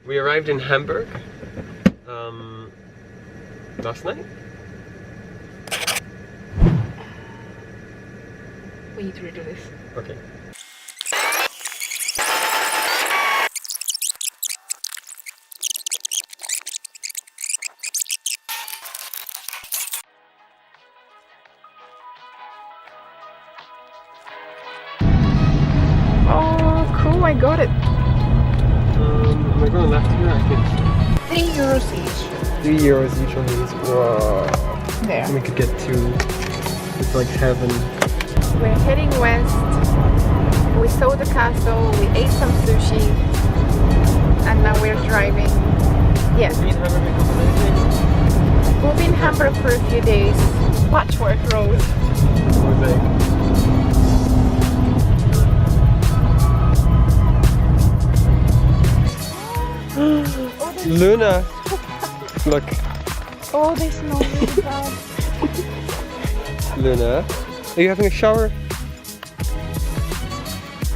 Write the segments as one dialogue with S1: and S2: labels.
S1: We arrived in Hamburg last night.
S2: We need to redo this.
S1: Okay.
S2: Oh, cool! I got it.
S1: We're going left here, I think.
S2: €3 each.
S1: €3 each on these. Wow.
S2: There.
S1: And we could get to. It's like heaven.
S2: We're heading west. We saw the castle. We ate some sushi, and now we're driving. Yes. We'll be in Hamburg for a few days. Patchwork Road.
S1: Luna! Look.
S2: Oh, they smell really bad.
S1: Luna, are you having a shower?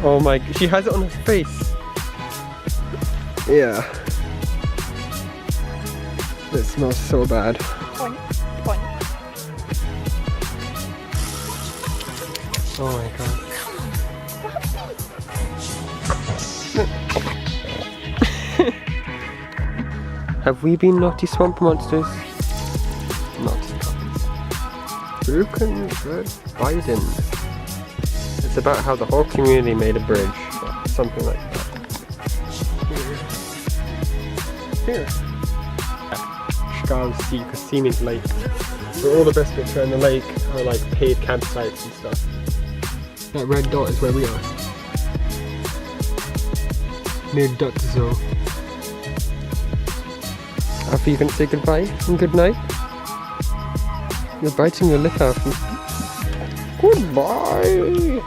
S1: Oh my, she has it on her face. Yeah. It smells so bad.
S2: Point, point.
S1: Oh my god. Have we been naughty swamp monsters? Naughty puppies. Broken Red Biden. It's about how the whole community made a bridge. Or something like that. Here. Skalsea, because means lake. So all the best bits around the lake are like paid campsites and stuff. That red dot is where we are. Near Dutzo. After you can say goodbye and good night. You're biting your lip off. Goodbye!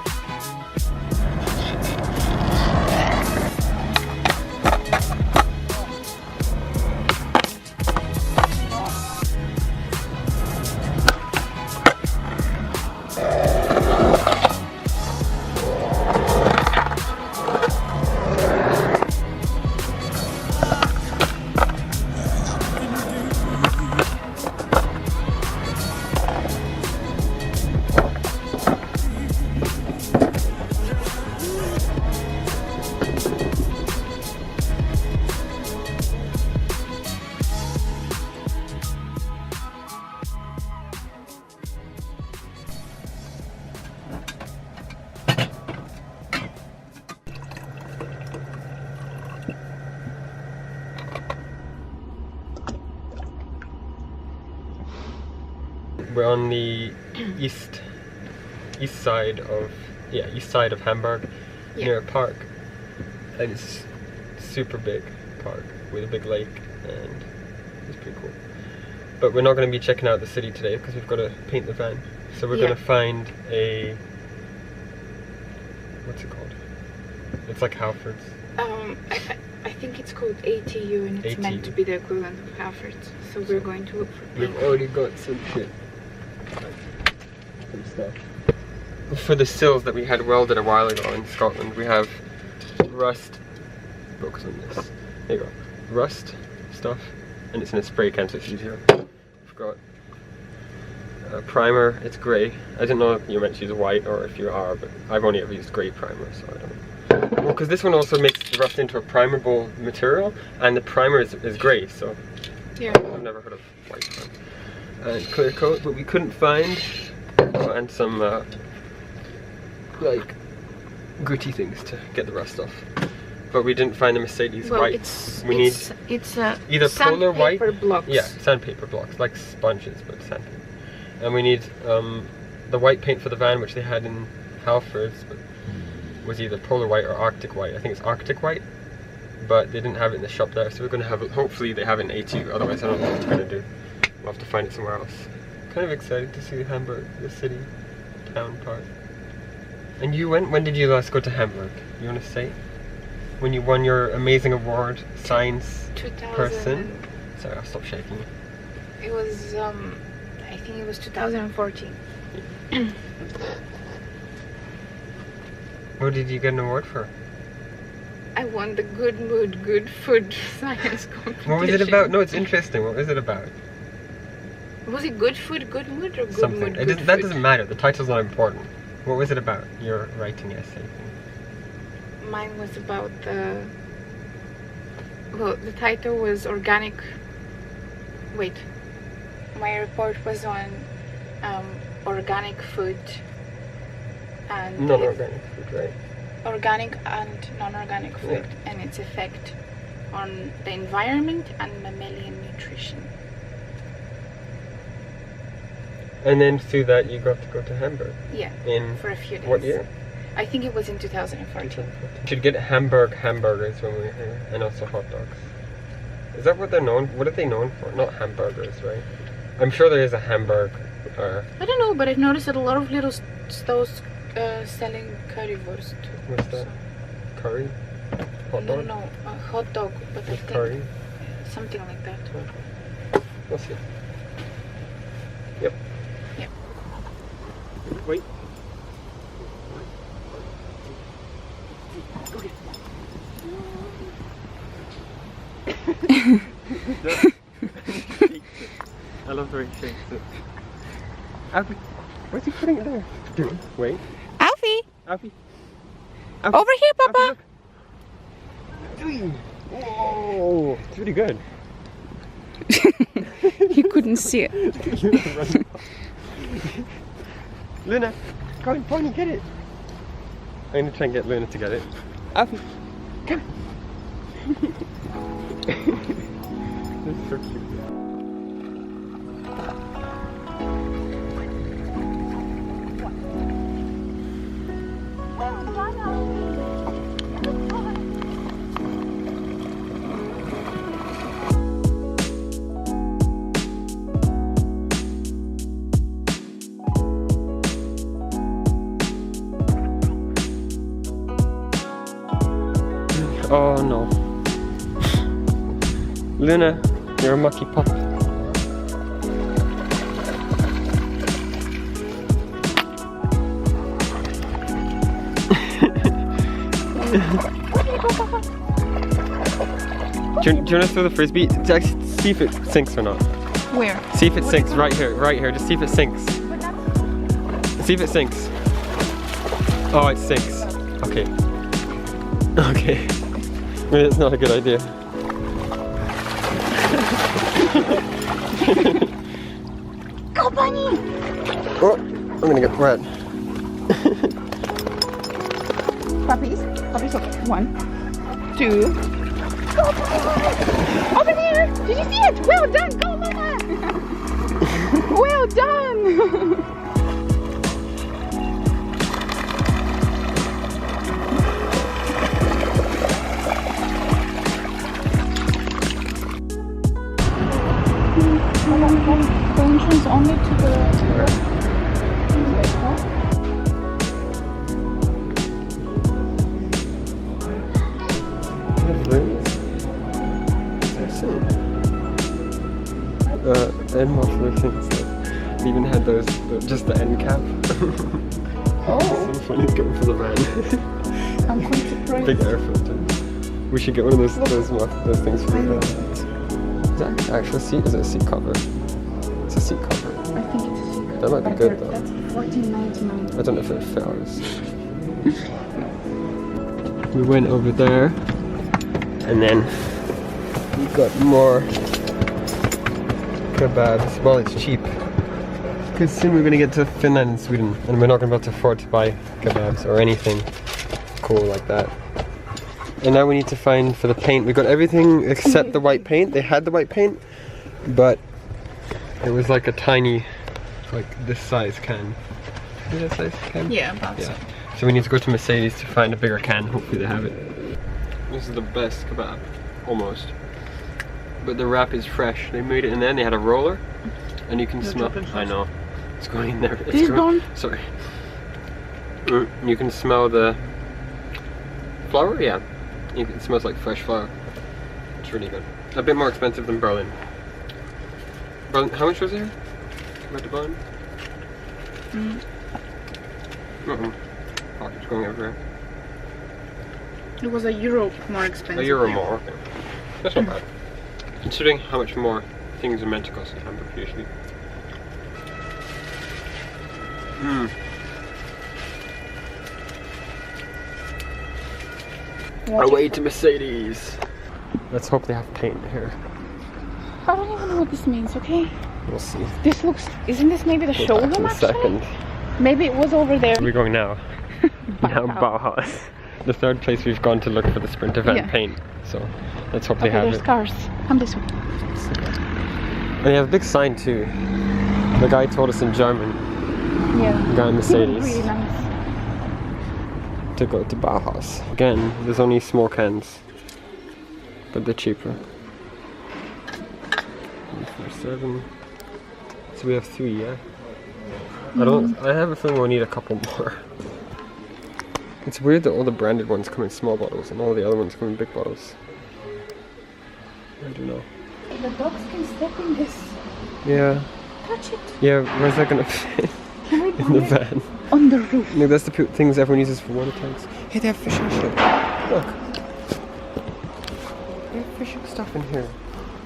S1: We're on the east side of Hamburg, near a park, and it's a super big park with a big lake, and it's pretty cool. But we're not going to be checking out the city today because we've got to paint the van. So we're going to find a, what's it called? It's like Halfords.
S2: I think it's called ATU, and it's meant to be the equivalent of Halfords. So we're going to look for paint.
S1: We've already got some shit. Some stuff. For the sills that we had welded a while ago in Scotland, we have rust. Focus on this. There you go. Rust stuff, and it's in a spray can, so it's easier. We've got a primer. It's grey. I didn't know if you meant to use white or if you are, but I've only ever used grey primer, so I don't know. Well, because this one also makes the rust into a primerable material, and the primer is grey, so
S2: yeah.
S1: I've never heard of white primer. And clear coat, but we couldn't find, and some like gritty things to get the rust off. But we didn't find the Mercedes white.
S2: It's
S1: either polar white,
S2: blocks.
S1: yeah, sandpaper blocks, like sponges, but sandpaper. And we need the white paint for the van, which they had in Halfords, but was either polar white or Arctic white. I think it's Arctic white, but they didn't have it in the shop there, so we're going to have it. Hopefully they have it in A2, otherwise I don't know what we're going to do. We'll have to find it somewhere else. Kind of excited to see Hamburg, the city, town part. And you went, when did you last go to Hamburg? You want to say? When you won your amazing award, science
S2: 2000.
S1: person? Sorry, I'll stop shaking you.
S2: It was, I think it was 2014.
S1: What did you get an award for?
S2: I won the good mood, good food science competition.
S1: What was it about? No, it's interesting. What was it about?
S2: Was it good food, good mood, or good
S1: Something.
S2: mood,
S1: It
S2: good
S1: doesn't, that
S2: food?
S1: doesn't matter. The title's not important. What was it about? Your writing essay.
S2: Mine was about the... Well, the title was organic... Wait. My report was on organic food and...
S1: Non-organic food, right?
S2: Organic and non-organic food and its effect on the environment and mammalian nutrition.
S1: And then through that you got to go to Hamburg.
S2: Yeah,
S1: In
S2: for a few days.
S1: what year?
S2: I think it was in 2014.
S1: You should get hamburgers when we're here, and also hot dogs. Is that what they're known? What are they known for? Not hamburgers, right? I'm sure there is a Hamburg.
S2: I don't know, but I've noticed that a lot of little stalls selling currywurst too.
S1: What's that? Curry? Hot
S2: No,
S1: dog?
S2: no, a hot dog, but I
S1: With
S2: think
S1: curry?
S2: something like that.
S1: We'll see. Yep.
S2: Yep.
S1: Wait. I love the way he shakes it. Alfie, what's he putting it there? Dude, wait.
S2: Alfie!
S1: Alfie.
S2: Over here, Papa!
S1: Alfie, whoa! It's really good.
S2: You couldn't see it.
S1: Luna, come on, Pony, get it. I'm gonna try and get Luna to get it. Alfie, come. That's so cute. Oh no. Luna, you're a mucky pup. Do you want to throw the frisbee? Just see if it sinks or not.
S2: Where?
S1: See if it sinks right here. Just see if it sinks. See if it sinks. Oh, it sinks. Okay. Okay. Maybe it's not a good idea.
S2: Go, bunny!
S1: Oh, I'm gonna get wet.
S2: Puppies. Puppies, okay. 1, 2. Go, Papa! Over there! Did you see it? Well done! Go, Mama! Well done! The entrance only to the...
S1: End muffler things. They even had those, just the end cap.
S2: Oh.
S1: So funny going for the van.
S2: I'm quite surprised.
S1: Big air filter. We should get one of those things for the van. Is that actual seat? Is it a seat cover? It's a seat cover.
S2: I think it's a secret.
S1: That might be good though.
S2: That's $14.99.
S1: I don't know if it fails. We went over there, and then we got more kebabs. Well, it's cheap. Because soon we're going to get to Finland and Sweden, and we're not going to be able to afford to buy kebabs or anything cool like that. And now we need to find for the paint. We got everything except the white paint. They had the white paint, but it was like a tiny, like this size can. Is that size can?
S2: Yeah, about so.
S1: So we need to go to Mercedes to find a bigger can. Hopefully they have it. This is the best kebab, almost. But the wrap is fresh. They made it and then they had a roller, and you can smell. I know. It's going in there.
S2: Please don't.
S1: Sorry. You can smell the flour. Yeah. It smells like fresh flour. It's really good. A bit more expensive than Berlin. Berlin, how much was it here? Went to Berlin? Oh, it's going everywhere.
S2: It was €1 more expensive.
S1: €1 more, okay. That's not bad. Considering how much more things are meant to cost in Hamburg usually. Our way to Mercedes. Let's hope they have paint here.
S2: I don't even know what this means, okay?
S1: We'll see.
S2: This looks, isn't this maybe the showroom actually? Second. Maybe it was over there.
S1: Where are we going now? Now Bauhaus. The third place we've gone to look for the sprint event paint. So let's hope they have
S2: there's
S1: it.
S2: cars. Come this way.
S1: And they have a big sign too. The guy told us in German.
S2: Yeah.
S1: The guy in Mercedes.
S2: Really nice.
S1: To go to Bauhaus. Again, there's only small cans. But they're cheaper. 147. So we have 3, yeah? I have a feeling we'll need a couple more. It's weird that all the branded ones come in small bottles and all the other ones come in big bottles. I don't know.
S2: The dogs can step in this.
S1: Yeah.
S2: Touch it.
S1: Yeah, where's that gonna fit?
S2: Can we
S1: in the van?
S2: On the roof.
S1: No, that's the things everyone uses for water tanks. Hey, they have fishing shit. Look. They have fishing stuff in here.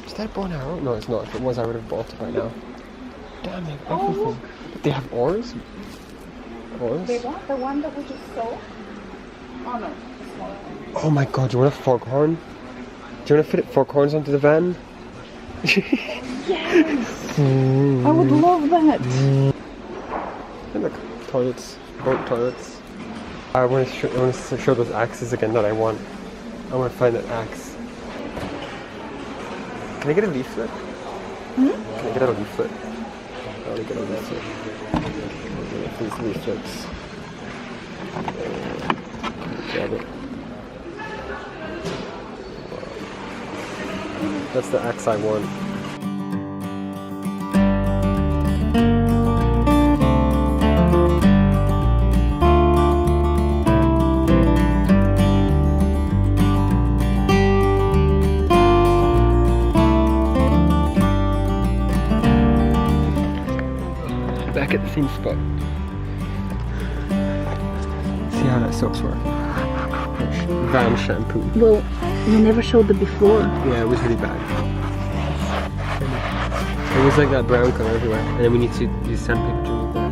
S1: Is that a bow and arrow? No, it's not. If it was, I would have bought it by now. Damn it, everything. But they have oars? Oars?
S2: They want the one that we just saw? Oh no, the smaller one.
S1: Oh my god, do you want a foghorn? Do you want to fit foghorns onto the van?
S2: Yes! I would love that.
S1: And look, toilets, boat toilets. I want to show those axes again that I want. I want to find that axe. Can I get a leaflet? Can I get a leaflet? I want to get a leaflet. These leaflets. Grab it. That's the axe I want. Back at the same spot. See how that soaps work. Van shampoo.
S2: Well, you never showed the before.
S1: Yeah, it was really bad. It was like that brown color everywhere, and then we need to use sandpaper to remove that.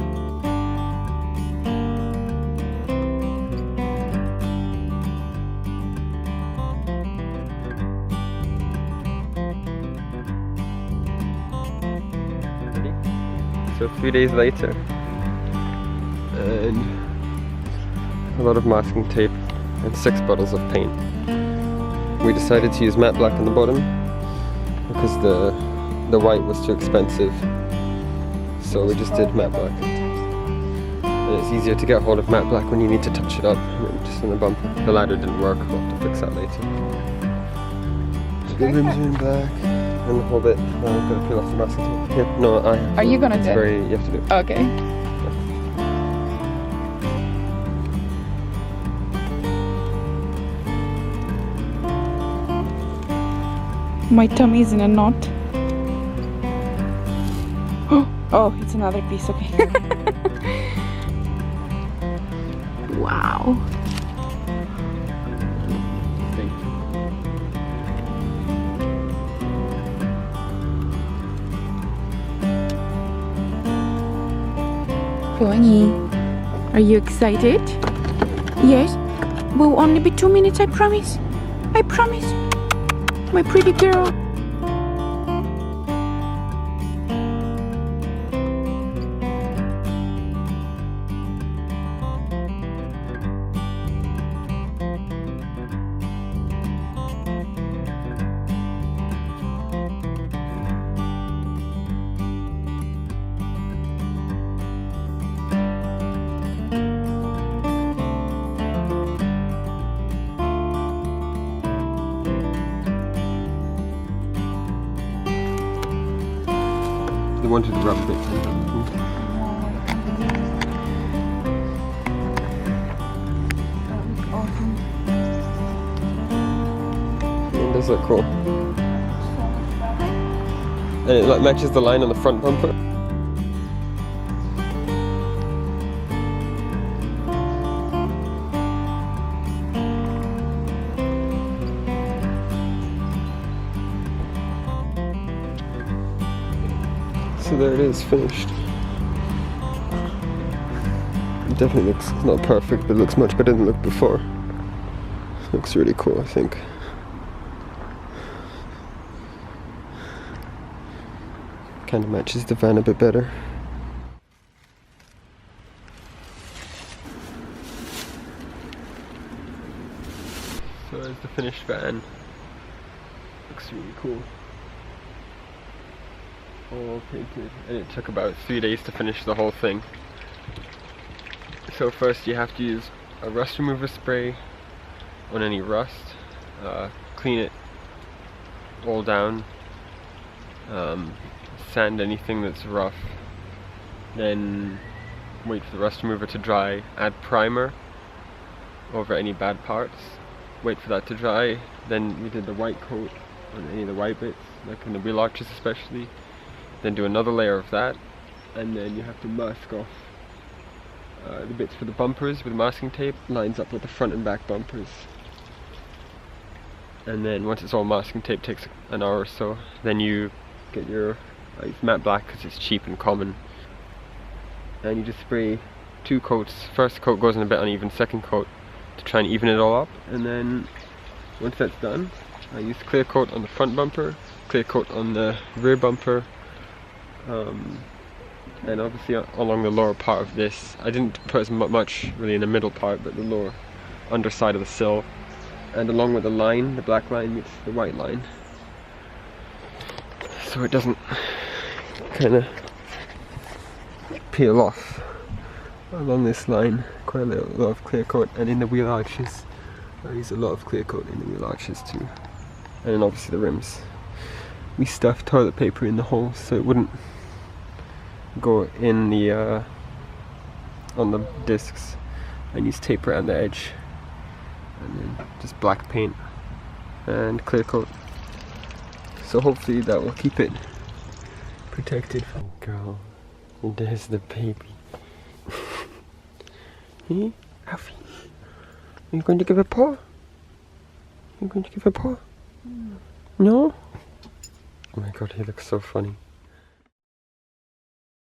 S1: So a few days later, and a lot of masking tape and 6 bottles of paint. We decided to use matte black on the bottom because the white was too expensive, so we just did matte black. And it's easier to get hold of matte black when you need to touch it up, just on the bumper. The ladder didn't work, we'll have to fix that later. The rims are in black, and the whole bit. I'm going to peel off the masking tape. Here, no, I have to.
S2: Are you gonna do it?
S1: You have to do it.
S2: Okay. My tummy is in a knot. Oh, it's another piece, okay. Wow.
S1: Thank you.
S2: Funny. Are you excited? Yes. Will only be 2 minutes, I promise. I promise. My pretty girl.
S1: They wanted the rubber bit. It does look cool. And it like matches the line on the front bumper. So there it is, finished. It definitely looks not perfect, but it looks much better than it looked before. It looks really cool, I think. Kind of matches the van a bit better. So there's the finished van. Looks really cool. All painted, and it took about 3 days to finish the whole thing. So first you have to use a rust remover spray on any rust, clean it all down, sand anything that's rough, then wait for the rust remover to dry, add primer over any bad parts, wait for that to dry, then we did the white coat on any of the white bits, like in the wheel arches especially, then do another layer of that, and then you have to mask off the bits for the bumpers with masking tape, lines up with the front and back bumpers. And then once it's all masking tape, takes an hour or so, then you get your, it's matte black because it's cheap and common, and you just spray 2 coats. First coat goes in a bit uneven, second coat to try and even it all up, and then once that's done, I use clear coat on the front bumper, clear coat on the rear bumper, and obviously along the lower part of this. I didn't put as much really in the middle part, but the lower underside of the sill, and along with the line, the black line meets the white line, so it doesn't kind of peel off. Along this line, quite a lot of clear coat, and in the wheel arches I use a lot of clear coat in the wheel arches too, and then obviously the rims. We stuffed toilet paper in the holes so it wouldn't go in the on the discs, and use tape around the edge, and then just black paint and clear coat, so hopefully that will keep it protected. Girl, and there's the baby. Hey, Alfie, are you going to give a paw? Are you going to give a paw? No? Oh my god, he looks so funny.